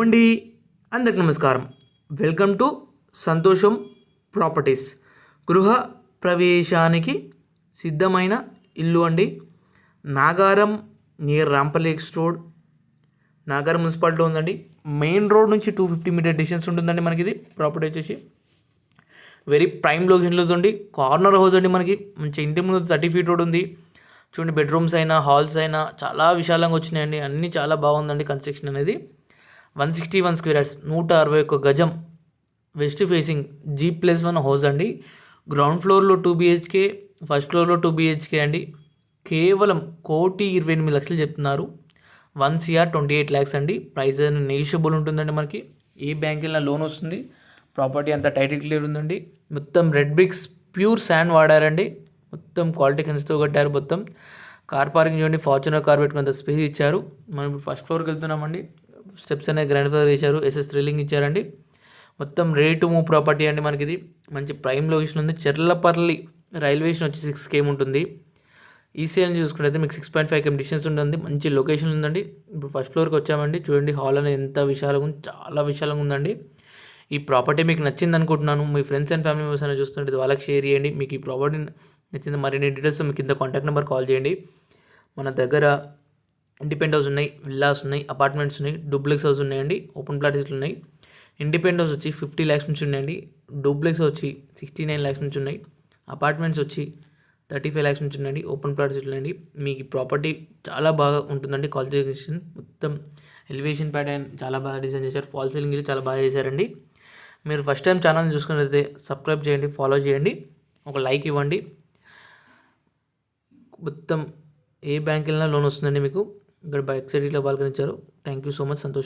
అండి అందరికి నమస్కారం. Welcome to Santosham properties. గృహ ప్రవేశానికి సిద్ధమైన ఇల్లు అండి. నాగారం నియర్ రాంపల్లిక్స్ రోడ్, నాగారం మున్సిపాలిటీ ఉందండి. మెయిన్ రోడ్ నుంచి 250 మీటర్ డిస్టెన్స్ ఉంటుందండి. మనకి ఇది ప్రాపర్టీ వచ్చేసి వెరీ ప్రైమ్ లొకేషన్లో ఉంది. కార్నర్ హౌస్ అండి. మనకి మంచి ఇంటి ముందు 30 feet రోడ్ ఉంది. చూడండి, బెడ్రూమ్స్ అయినా హాల్స్ అయినా చాలా విశాలంగా వచ్చినాయండి. అన్నీ చాలా బాగుందండి కన్స్ట్రక్షన్ అనేది. 161 square yards, 161 గజం, వెస్ట్ ఫేసింగ్ G+1 హౌస్ అండి. గ్రౌండ్ ఫ్లోర్లో 2 BHK, ఫస్ట్ ఫ్లోర్లో 2 BHK అండి. కేవలం 1,28,00,000 చెప్తున్నారు. 1,28,00,000 అండి. ప్రైస్ నెగిషియబుల్ ఉంటుందండి. మనకి ఏ బ్యాంక్ వెళ్ళినా లోన్ వస్తుంది. ప్రాపర్టీ అంతా టైటిల్ క్లియర్ ఉందండి. మొత్తం రెడ్ బ్రిక్స్ ప్యూర్ శాండ్ వాడారండి. మొత్తం క్వాలిటీ కన్స్తో కట్టారు. మొత్తం కార్ పార్కింగ్ చూడండి, ఫార్చునర్ కార్ పెట్టుకున్నంత స్పేస్ ఇచ్చారు. మనం ఇప్పుడు ఫస్ట్ ఫ్లోర్కి వెళ్తున్నామండి. స్టెప్స్ అనేది గ్రాండ్ ఫ్లోర్ చేశారు. SS థ్రిల్లింగ్ ఇచ్చారండి. మొత్తం రెడీ టు మూవ్ ప్రాపర్టీ అండి. మనకి ఇది మంచి ప్రైమ్ లొకేషన్ ఉంది. చెర్లపల్లి రైల్వే స్టేషన్ వచ్చి 6 km ఉంటుంది. ఈసీఎల్ని చూసుకుంటే మీకు 6.5 km డిస్టెన్స్ ఉంటుంది. మంచి లొకేషన్ ఉందండి. ఇప్పుడు ఫస్ట్ ఫ్లోర్కి వచ్చామండి. చూడండి, హాల్ అనేది ఎంత విశాలంగా ఉంది, చాలా విశాలంగా ఉందండి. ఈ ప్రాపర్టీ మీకు నచ్చింది అనుకుంటున్నాను. మీ ఫ్రెండ్స్ అండ్ ఫ్యామిలీ మెంబర్స్ అనేది చూస్తుంటే వాళ్ళకి షేర్ చేయండి. మీకు ఈ ప్రాపర్టీ నచ్చింది. మరిన్ని డీటెయిల్స్ మీకు కింద కాంటాక్ట్ నెంబర్ కాల్ చేయండి. మన దగ్గర ఇండిపెండెంట్ హౌస్ ఉన్నాయి, విల్లాస్ ఉన్నాయి, అపార్ట్మెంట్స్ ఉన్నాయి, డూప్లెక్స్ హౌస్ ఉన్నాయండి, ఓపెన్ ప్లాట్స్ ఉన్నాయి. ఇండిపెండెంట్ హౌస్ వచ్చి 50 lakhs నుంచి ఉన్నాయండి. డూప్లెక్స్ వచ్చి 69 lakhs నుంచి ఉన్నాయి. అపార్ట్మెంట్స్ వచ్చి 35 lakhs నుంచి ఉన్నాయండి. ఓపెన్ ప్లాట్స్ ఉన్నాయండి. మీకు ఈ ప్రాపర్టీ చాలా బాగా ఉంటుందండి. క్వాలిఫికేషన్ మొత్తం ఎలివేషన్ ప్యాటర్న్ చాలా బాగా డిజైన్ చేశారు. ఫాల్ సీలింగ్ చాలా బాగా చేశారండి. మీరు ఫస్ట్ టైం ఛానల్ చూసుకున్నట్లయితే సబ్స్క్రైబ్ చేయండి, ఫాలో చేయండి, ఒక లైక్ ఇవ్వండి. మొత్తం ఏ బ్యాంక్ వెళ్ళినా లోన్ వస్తుందండి మీకు. ఇక్కడ బ్యాక్ సైడ్ ఇట్లా బాల్కనీ ఇచ్చారు. Thank you so much. Santosh.